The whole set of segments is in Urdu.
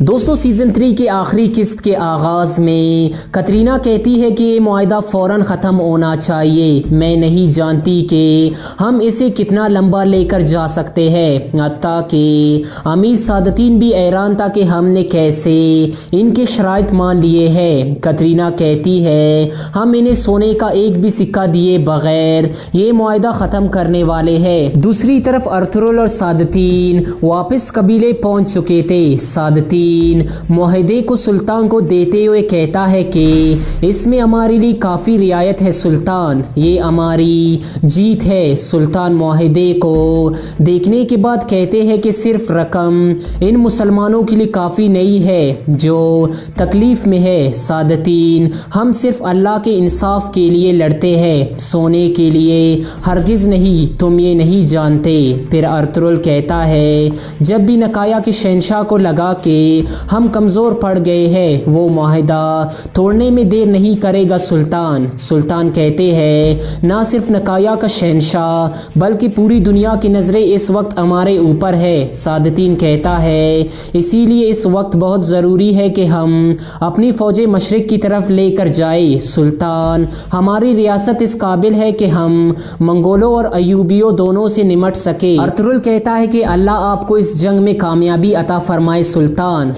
دوستو سیزن 3 کے آخری قسط کے آغاز میں کترینہ کہتی ہے کہ یہ معاہدہ فوراً ختم ہونا چاہیے۔ میں نہیں جانتی کہ ہم اسے کتنا لمبا لے کر جا سکتے ہیں، حتیٰ کہ امیر سعادتین بھی حیران تھا کہ ہم نے کیسے ان کے شرائط مان لیے ہیں۔ کترینہ کہتی ہے ہم انہیں سونے کا ایک بھی سکہ دیے بغیر یہ معاہدہ ختم کرنے والے ہیں۔ دوسری طرف ارطغرل اور سعادتین واپس قبیلے پہنچ چکے تھے۔ سعادتین معاہدے کو سلطان کو دیتے ہوئے کہتا ہے کہ اس میں ہمارے لیے کافی رعایت ہے سلطان، یہ ہماری جیت ہے۔ سلطان معاہدے کو دیکھنے کے بعد کہتے ہیں کہ صرف رقم ان مسلمانوں کے لیے کافی نہیں ہے جو تکلیف میں ہے۔ سعادتین ہم صرف اللہ کے انصاف کے لیے لڑتے ہیں، سونے کے لیے ہرگز نہیں، تم یہ نہیں جانتے۔ پھر ارطغرل کہتا ہے جب بھی نکایا کے شہنشاہ کو لگا کہ ہم کمزور پڑ گئے ہیں وہ معاہدہ توڑنے میں دیر نہیں کرے گا سلطان۔ سلطان کہتے ہیں نہ صرف نکایا کا شہنشاہ بلکہ پوری دنیا کی نظریں اس وقت ہمارے اوپر ہے۔ سعادتین کہتا ہے اسی لیے اس وقت بہت ضروری ہے کہ ہم اپنی فوجیں مشرق کی طرف لے کر جائیں۔ سلطان ہماری ریاست اس قابل ہے کہ ہم منگولوں اور ایوبیوں دونوں سے نمٹ سکے۔ ارطغرل کہتا ہے کہ اللہ آپ کو اس جنگ میں کامیابی عطا فرمائے سلطان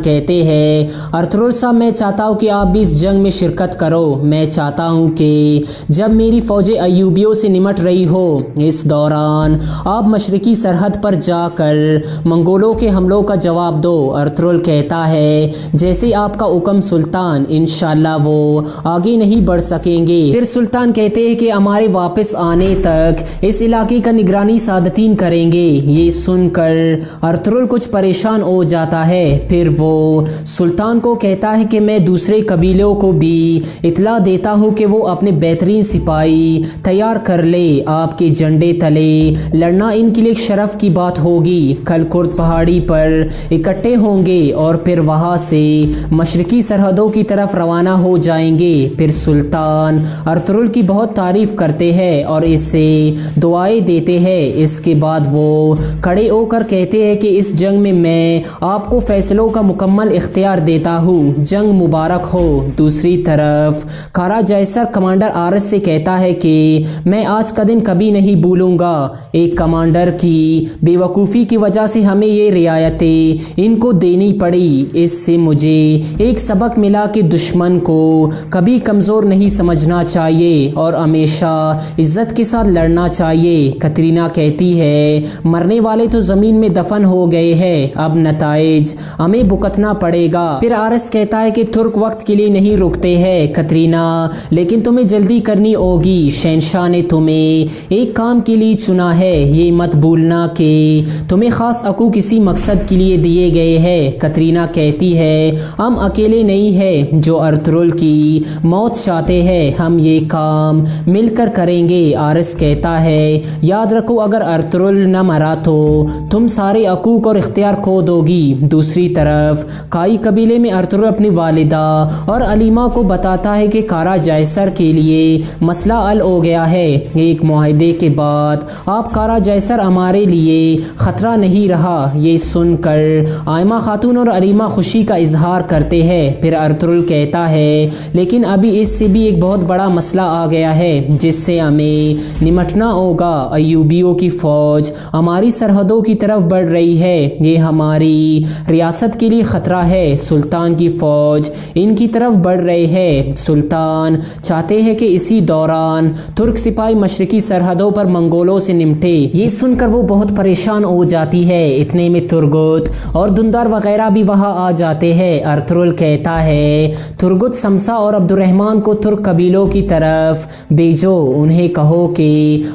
کہتے ہیں ارطغرل صاحب میں چاہتا ہوں کہ آپ بھی اس جنگ میں شرکت کرو۔ میں چاہتا ہوں کہ جب میری فوجیں ایوبیوں سے نمٹ رہی ہو اس دوران آپ مشرقی سرحد پر جا کر منگولوں کے حملوں کا جواب دو۔ ارطغرل کہتا ہے جیسے آپ کا حکم سلطان، انشاءاللہ وہ آگے نہیں بڑھ سکیں گے۔ پھر سلطان کہتے ہیں کہ ہمارے واپس آنے تک اس علاقے کا نگرانی سعادتین کریں گے۔ یہ سن کر ارطغرل کچھ پریشان ہو جاتا ہے۔ پھر وہ سلطان کو کہتا ہے کہ میں دوسرے قبیلوں کو بھی اطلاع دیتا ہوں کہ وہ اپنے بہترین سپاہی تیار کر لے، آپ کے جھنڈے تلے لڑنا ان کے لیے شرف کی بات ہوگی۔ کل کرد پہاڑی پر اکٹھے ہوں گے اور پھر وہاں سے مشرقی سرحدوں کی طرف روانہ ہو جائیں گے۔ پھر سلطان ارطغرل کی بہت تعریف کرتے ہیں اور اسے دعائیں دیتے ہیں۔ اس کے بعد وہ کھڑے ہو کر کہتے ہیں کہ اس جنگ میں آپ کو فیصلوں کا مکمل اختیار دیتا ہوں، جنگ مبارک ہو۔ دوسری طرف کارا جیسر کمانڈر آرس سے کہتا ہے کہ میں آج کا دن کبھی نہیں بھولوں گا، ایک کمانڈر کی بے وقوفی کی وجہ سے ہمیں یہ رعایتیں ان کو دینی پڑی۔ اس سے مجھے ایک سبق ملا کہ دشمن کو کبھی کمزور نہیں سمجھنا چاہیے اور ہمیشہ عزت کے ساتھ لڑنا چاہیے۔ کترینہ کہتی ہے مرنے والے تو زمین میں دفن ہو گئے ہیں، اب نتائج ہمیں بھگتنا پڑے گا۔ پھر آرس کہتا ہے کہ ترک وقت کے لیے نہیں رکتے ہیں کترینہ، لیکن تمہیں جلدی کرنی ہوگی، شہنشاہ نے تمہیں ایک کام کے لیے چنا ہے، یہ مت بھولنا کہ تمہیں خاص حقوق کسی مقصد کے لیے دیے گئے ہیں۔ کترینہ کہتی ہے ہم اکیلے نہیں ہیں جو ارطغرل کی موت چاہتے ہیں، ہم یہ کام مل کر کریں گے۔ آرس کہتا ہے یاد رکھو اگر ارطغرل نہ مرا تو تم سارے حقوق اور اختیار کھو دو گی۔ دوسری طرف کائی قبیلے میں ارطغرل اپنی والدہ اور علیمہ کو بتاتا ہے کہ کارا جیسر کے لیے مسئلہ حل ہو گیا ہے، ایک معاہدے کے بعد آپ کارا جیسر ہمارے لیے خطرہ نہیں رہا۔ یہ سن کر آئمہ خاتون اور علیمہ خوشی کا اظہار کرتے ہیں۔ پھر ارطغرل کہتا ہے لیکن ابھی اس سے بھی ایک بہت بڑا مسئلہ آ گیا ہے جس سے ہمیں نمٹنا ہوگا، ایوبیوں کی فوج ہماری سرحدوں کی طرف بڑھ رہی ہے، یہ ہماری ریاست کے لیے خطرہ ہے، سلطان کی فوج ان کی طرف بڑھ رہے ہیں۔ سلطان چاہتے ہیں کہ اسی دوران ترک سپاہی مشرقی سرحدوں پر منگولوں سے نمٹے۔ یہ سن کر وہ بہت پریشان ہو جاتی ہے، اتنے میں ترگت اور دندار وغیرہ بھی وہاں آ جاتے ہیں۔ ارطغرل کہتا ہے ترگت سمسا اور عبد الرحمن کو ترک قبیلوں کی طرف بھیجو، انہیں کہو کہ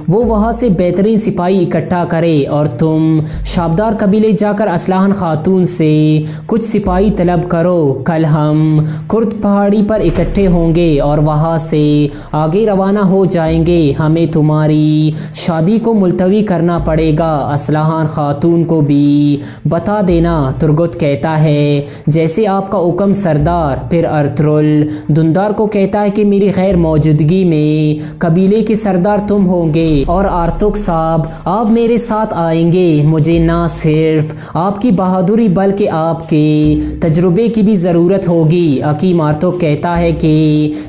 وہ وہاں سے بہترین سپاہی اکٹھا کرے اور تم شابدار قبیلے جا کر اسلحان خاتون سے کچھ سپاہی طلب کرو۔ کل ہم کرد پہاڑی پر اکٹھے ہوں گے اور وہاں سے آگے روانہ ہو جائیں گے، ہمیں تمہاری شادی کو ملتوی کرنا پڑے گا، اسلحان خاتون کو بھی بتا دینا۔ ترگت کہتا ہے جیسے آپ کا حکم سردار۔ پھر ارطغرل دندار کو کہتا ہے کہ میری غیر موجودگی میں قبیلے کے سردار تم ہوں گے اور آرتک صاحب آپ میرے ساتھ آئیں گے، مجھے نہ صرف آپ کی بہادری بلکہ آپ کے تجربے کی بھی ضرورت ہوگی۔ حکیم آرتوک کہتا ہے کہ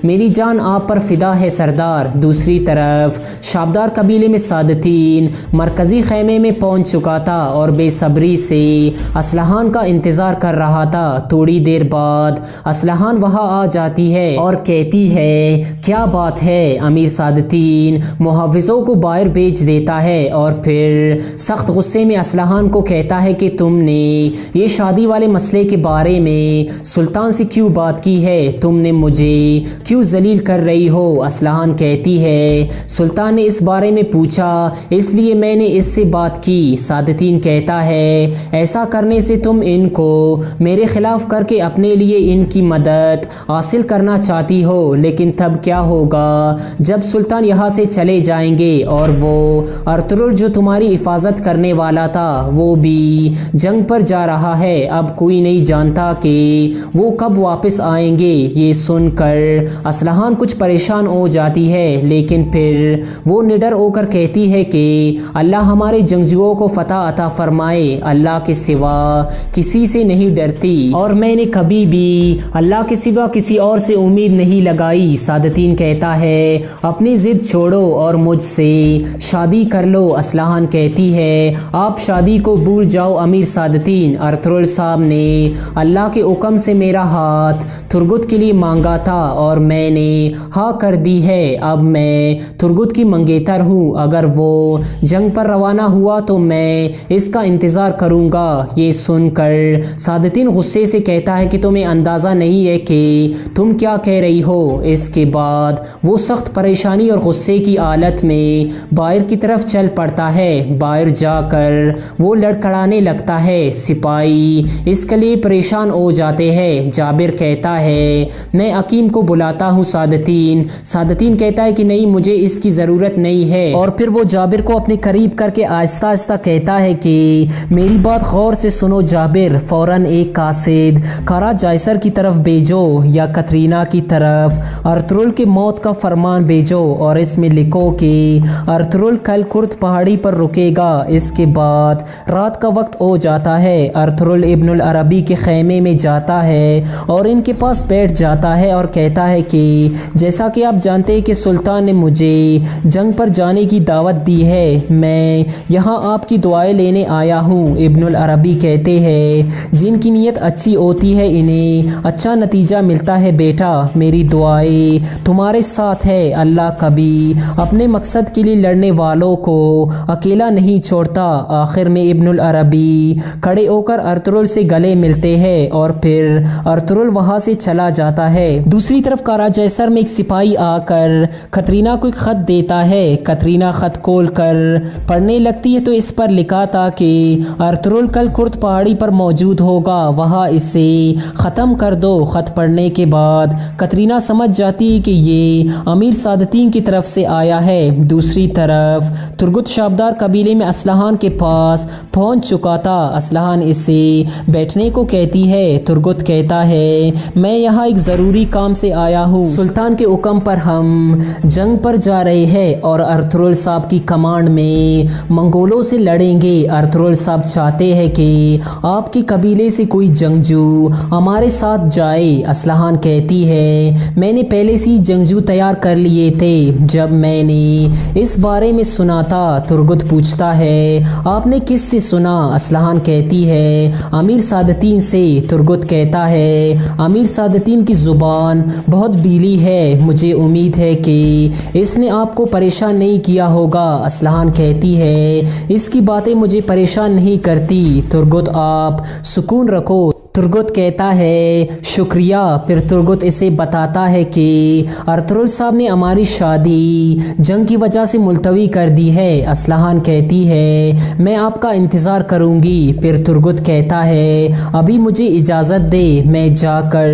میری جان آپ پر فدا ہے سردار۔ دوسری طرف شابدار قبیلے میں سادتین مرکزی خیمے میں پہنچ چکا تھا اور بے صبری سے اسلحان کا انتظار کر رہا تھا۔ تھوڑی دیر بعد اسلحان وہاں آ جاتی ہے اور کہتی ہے کیا بات ہے؟ امیر سادتین محافظوں کو باہر بھیج دیتا ہے اور پھر سخت غصے میں اسلحان کو کہتا ہے کہ تم نے یہ شادی والے مسئلے کے بارے میں سلطان سے کیوں بات کی ہے؟ تم نے مجھے کیوں ذلیل کر رہی ہو؟ اسلحان کہتی ہے سلطان نے اس بارے میں پوچھا اس لیے میں نے اس سے بات کی۔ سادتین کہتا ہے ایسا کرنے سے تم ان کو میرے خلاف کر کے اپنے لیے ان کی مدد حاصل کرنا چاہتی ہو، لیکن تب کیا ہوگا جب سلطان یہاں سے چلے جائیں گے اور وہ ارطغرل جو تمہاری حفاظت کرنے والا تھا وہ بھی جنگ پر جا رہا ہے۔ اب کوئی نہیں جانتا کہ وہ کب واپس آئیں گے۔ یہ سن کر اسلحان کچھ پریشان ہو جاتی ہے، لیکن پھر وہ نڈر ہو کر کہتی ہے کہ اللہ ہمارے جنگجوؤں کو فتح عطا فرمائے، اللہ کے سوا کسی سے نہیں ڈرتی اور میں نے کبھی بھی اللہ کے سوا کسی اور سے امید نہیں لگائی۔ سادتین کہتا ہے اپنی ضد چھوڑو اور مجھ سے شادی کر لو۔ اسلحان کہتی ہے آپ شادی کو بھول جاؤ امیر سادتین، ارطغرل صاحب نے اللہ کے حکم سے میرا ہاتھ ترگت کے لیے مانگا تھا اور میں نے ہاں کر دی ہے۔ اب میں ترگت کی منگیتر ہوں، اگر وہ جنگ پر روانہ ہوا تو میں اس کا انتظار کروں گا۔ یہ سن کر سادتین غصے سے کہتا ہے کہ تمہیں اندازہ نہیں ہے کہ تم کیا کہہ رہی ہو۔ اس کے بعد وہ سخت پریشانی اور غصے کی حالت میں باہر کی طرف چل پڑتا ہے۔ باہر جا کر وہ لڑکھڑانے لگتا ہے۔ سپاہی اس کے لیے پریشان ہو جاتے ہیں۔ جابر کہتا ہے میں حکیم کو بلاتا ہوں سادتین کہتا ہے کہ نہیں مجھے اس کی ضرورت نہیں ہے، اور پھر وہ جابر کو اپنے قریب کر کے آہستہ آہستہ کہتا ہے کہ میری بات غور سے سنو جابر، فوراً ایک قاصد کارا جائسر کی طرف بھیجو یا کترینا کی طرف ارطغرل کے موت کا فرمان بھیجو اور اس میں لکھو کہ ارطغرل کل کرد پہاڑی پر رکے گا۔ اس کے بعد رات کا وقت ہو جاتا ہے۔ ارطغرل ابن العربی کے خیمے میں جاتا ہے اور ان کے پاس بیٹھ جاتا ہے اور کہتا ہے کہ جیسا کہ آپ جانتے ہیں کہ سلطان نے مجھے جنگ پر جانے کی دعوت دی ہے، میں یہاں آپ کی دعائیں لینے آیا ہوں۔ ابن العربی کہتے ہیں جن کی نیت اچھی ہوتی ہے انہیں اچھا نتیجہ ملتا ہے بیٹا، میری دعائیں تمہارے ساتھ ہے۔ اللہ کبھی اپنے مقصد کے لیے لڑنے والوں کو اکیلا نہیں چھوڑتا۔ آخر میں ابن العربی کھڑے ہو کر ارطغرل سے گلے ملتے ہیں اور پھر ارطغرل وہاں سے چلا جاتا ہے۔ دوسری طرف کارا جیسر میں ایک سپاہی آ کر کترینا کو ایک خط دیتا ہے۔ کترینا خط کھول کر پڑھنے لگتی ہے تو اس پر لکھا تھا کہ ارطغرل کل کرد پہاڑی پر موجود ہوگا، وہاں اسے ختم کر دو۔ خط پڑھنے کے بعد کترینا سمجھ جاتی ہے کہ یہ امیر سادتین کی طرف سے آیا ہے۔ دوسری طرف ترگت شابدار قبیلے میں اسلحان کے پاس پہنچ چکا تھا۔ اسلحان اسے بیٹھنے کو کہتی ہے۔ ترگت کہتا ہے میں یہاں ایک ضروری کام سے آیا ہوں، سلطان کے حکم پر ہم جنگ پر جا رہے ہیں اور ارطغرل صاحب کی کمانڈ میں منگولوں سے لڑیں گے۔ ارطغرل صاحب چاہتے ہیں کہ آپ کے قبیلے سے کوئی جنگجو ہمارے ساتھ جائے۔ اسلحان کہتی ہے میں نے پہلے سے جنگجو تیار کر لیے تھے جب میں نے اس بارے میں سنا تھا۔ ترگت پوچھتا ہے آپ نے کس سے سنا؟ اسلحان کہتی ہے امیر سادتین سے۔ ترگت کہتا ہے امیر سادتین کی زبان بہت ڈھیلی ہے، مجھے امید ہے کہ اس نے آپ کو پریشان نہیں کیا ہوگا۔ اسلحان کہتی ہے اس کی باتیں مجھے پریشان نہیں کرتی۔ ترگت آپ سکون رکھو۔ ترگت کہتا ہے شکریہ۔ پھر ترگت اسے بتاتا ہے کہ ارطغرل صاحب نے ہماری شادی جنگ کی وجہ سے ملتوی کر دی ہے۔ اسلحان کہتی ہے میں آپ کا انتظار کروں گی۔ پھر ترگت کہتا ہے ابھی مجھے اجازت دے، میں جا کر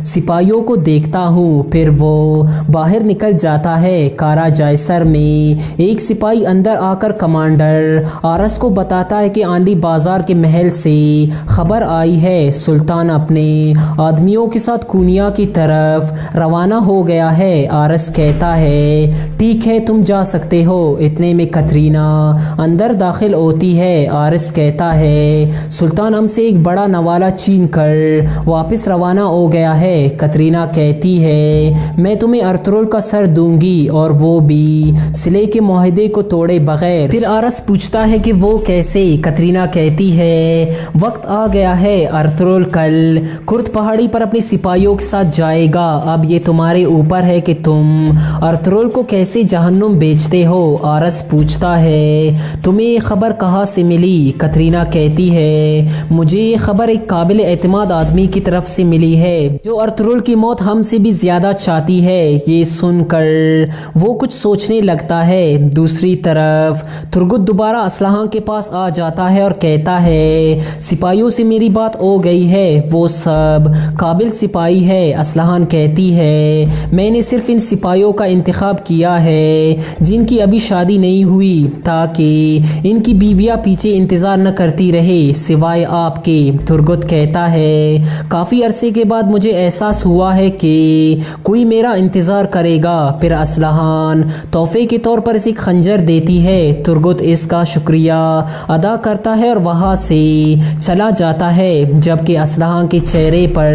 سپاہیوں کو دیکھتا ہوں۔ پھر وہ باہر نکل جاتا ہے۔ کارا جائسر میں ایک سپاہی اندر آ کر کمانڈر آرس کو بتاتا ہے کہ آنڈی بازار کے محل سے خبر آئی ہے، سلطان اپنے آدمیوں کے ساتھ کونیا کی طرف روانہ ہو گیا ہے۔ آرس کہتا ہے ٹھیک ہے تم جا سکتے ہو۔ اتنے میں کترینہ اندر داخل ہوتی ہے۔ آرس کہتا ہے سلطان ہم سے ایک بڑا نوالہ چھین کر واپس روانہ ہو گیا ہے۔ کترینہ کہتی ہے میں تمہیں ارطغرل کا سر دوں گی اور وہ بھی صلح کے معاہدے کو توڑے بغیر۔ پھر آرس پوچھتا ہے کہ وہ کیسے؟ کترینہ کہتی ہے وقت آ گیا ہے، ارطغرل کل کرد پہاڑی پر اپنے سپاہیوں کے ساتھ جائے گا۔ اب یہ تمہارے اوپر ہے کہ تم ارطغرل کو کیسے جہنم بیچتے ہو۔ آرس پوچھتا ہے تمہیں یہ خبر کہاں سے ملی؟ کترینہ کہتی ہے مجھے یہ خبر ایک قابل اعتماد آدمی کی طرف سے ملی ہے جو ارطغرل کی موت ہم سے بھی زیادہ چاہتی ہے۔ یہ سن کر وہ کچھ سوچنے لگتا ہے۔ دوسری طرف ترگت دوبارہ اسلحہ کے پاس آ جاتا ہے اور کہتا ہے سپاہیوں سے میری بات ہو گئی ہے، وہ سب قابل سپاہی ہے۔ اسلحہ کہتی ہے میں نے صرف ان سپاہیوں کا انتخاب کیا ہے جن کی ابھی شادی نہیں ہوئی تاکہ ان کی بیویاں پیچھے انتظار نہ کرتی رہے سوائے آپ کے۔ ترگت کہتا ہے کافی عرصے کے بعد مجھے احساس ہوا ہے کہ کوئی میرا انتظار کرے گا۔ پھر اسلحہ تحفے کے طور پر اسے خنجر دیتی ہے۔ ترگت اس کا شکریہ ادا کرتا ہے اور وہاں سے چلا جاتا ہے جبکہ اسلحہ کے چہرے پر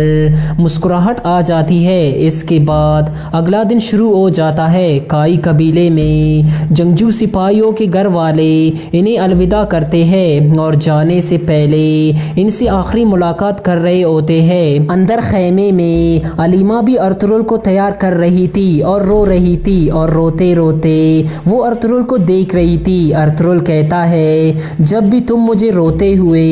مسکراہٹ آ جاتی ہے۔ اس کے بعد اگلا دن شروع ہو جاتا ہے۔ کائی قبیلے میں جنگجو سپاہیوں کے گھر والے انہیں الوداع کرتے ہیں اور جانے سے پہلے ان سے آخری ملاقات کر رہے ہوتے ہیں۔ اندر خیمے میں علیمہ بھی ارطغرل کو تیار کر رہی تھی اور رو رہی تھی اور روتے روتے وہ ارطغرل کو دیکھ رہی تھی۔ ارطغرل کہتا ہے جب بھی تم مجھے روتے ہوئے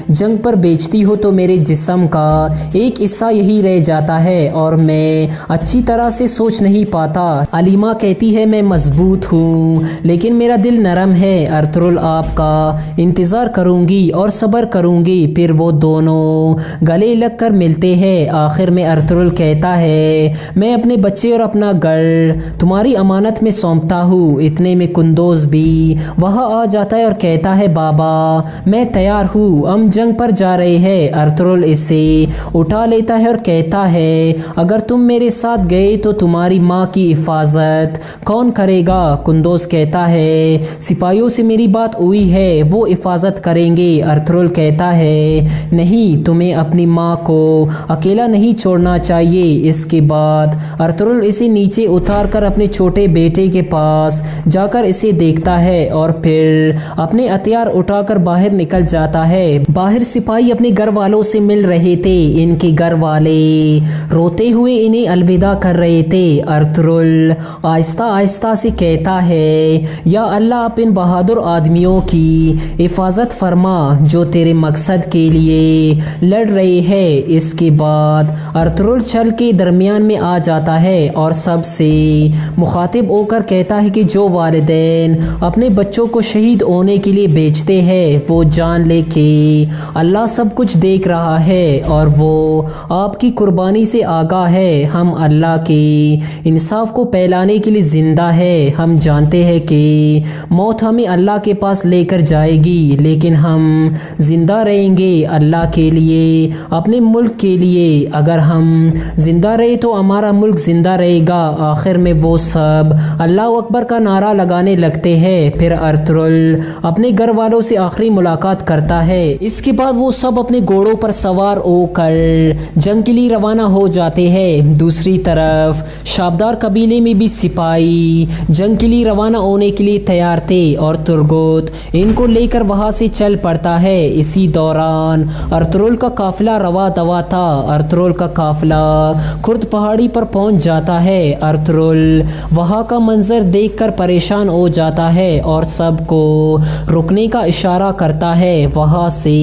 جنگ پر بیچتی ہو تو میرے جسم کا ایک حصہ یہی رہ جاتا ہے اور میں اچھی طرح سے سوچ نہیں پاتا۔ علیمہ کہتی ہے میں مضبوط ہوں لیکن میرا دل نرم ہے۔ ارطغرل آپ کا انتظار کروں گی اور صبر کروں گی۔ پھر وہ دونوں گلے لگ کر ملتے ہیں۔ آخر میں ارطغرل کہتا ہے میں اپنے بچے اور اپنا گھر تمہاری امانت میں سونپتا ہوں۔ اتنے میں قندوز بھی وہاں آ جاتا ہے اور کہتا ہے بابا میں تیار ہوں، ہم جنگ پر جا رہے ہیں۔ ارطغرل اسے اٹھا لیتا ہے اور کہتا ہے اگر تم میرے ساتھ گئے تو تمہاری ماں کی حفاظت کون کرے گا؟ قندوز کہتا ہے سپاہیوں سے میری بات ہوئی ہے، وہ حفاظت کریں گے۔ ارطغرل کہتا ہے نہیں، تمہیں اپنی ماں کو اکیلا نہیں چھوڑنا چاہیے۔ اس کے بعد ارطغرل اسے نیچے اتار کر اپنے چھوٹے بیٹے کے پاس جا کر اسے دیکھتا ہے اور پھر اپنے ہتھیار اٹھا کر باہر نکل جاتا ہے۔ باہر سپاہی اپنے گھر والوں سے مل رہے تھے۔ ان کے گھر والے روتے ہوئے انہیں الوداع کر رہے تھے۔ ارطغرل آہستہ آہستہ سے کہتا ہے یا اللہ آپ ان بہادر آدمیوں کی حفاظت فرما جو تیرے مقصد کے لیے لڑ رہے ہیں۔ اس کے بعد ارطغرل چل کے درمیان میں آ جاتا ہے اور سب سے مخاطب ہو کر کہتا ہے کہ جو والدین اپنے بچوں کو شہید ہونے کے لیے بیچتے ہیں وہ جان لے کہ اللہ سب کچھ دیکھ رہا ہے اور وہ آپ کی قربانی سے آگاہ ہے۔ ہم اللہ کے انصاف کو پھیلانے کے لیے زندہ ہے۔ ہم جانتے ہیں کہ موت ہمیں اللہ کے پاس لے کر جائے گی لیکن ہم زندہ رہیں گے اللہ کے لیے، اپنے ملک کے لیے۔ اگر ہم زندہ رہے تو ہمارا ملک زندہ رہے گا۔ آخر میں وہ سب اللہ اکبر کا نعرہ لگانے لگتے ہیں۔ پھر ارطغرل اپنے گھر والوں سے آخری ملاقات کرتا ہے۔ اس کے بعد وہ سب اپنے گھوڑوں پر سوار ہو کر جنگ کے لیے روانہ ہو جاتے ہیں۔ دوسری طرف شابدار قبیلے میں بھی سپاہی جنگ کے لیے روانہ ہونے کے لیے تیار تھے اور ترگت ان کو لے کر وہاں سے چل پڑتا ہے۔ اسی دوران ارطغرل کا قافلہ رواں دوا تھا۔ ارطغرل کا قافلہ کرد پہاڑی پر پہنچ جاتا ہے۔ ارطغرل وہاں کا منظر دیکھ کر پریشان ہو جاتا ہے اور سب کو رکنے کا اشارہ کرتا ہے۔ وہاں سے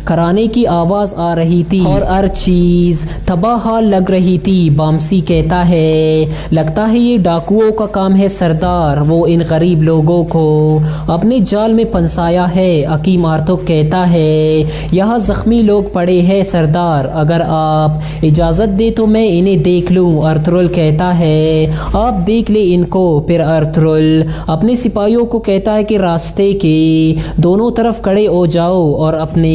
کرانے کی آواز آ رہی تھی اور ہر چیز تباہ حال لگ رہی تھی۔ بامسی کہتا ہے لگتا ہے یہ ڈاکوؤں کا کام ہے سردار، وہ ان غریب لوگوں کو اپنے جال میں پھنسایا ہے۔ حکیم آرتوک کہتا ہے یہاں زخمی لوگ پڑے ہیں سردار، اگر آپ اجازت دے تو میں انہیں دیکھ لوں۔ ارطغرل کہتا ہے آپ دیکھ لیں ان کو۔ پھر ارطغرل اپنے سپاہیوں کو کہتا ہے کہ راستے کے دونوں طرف کھڑے ہو جاؤ اور اپنے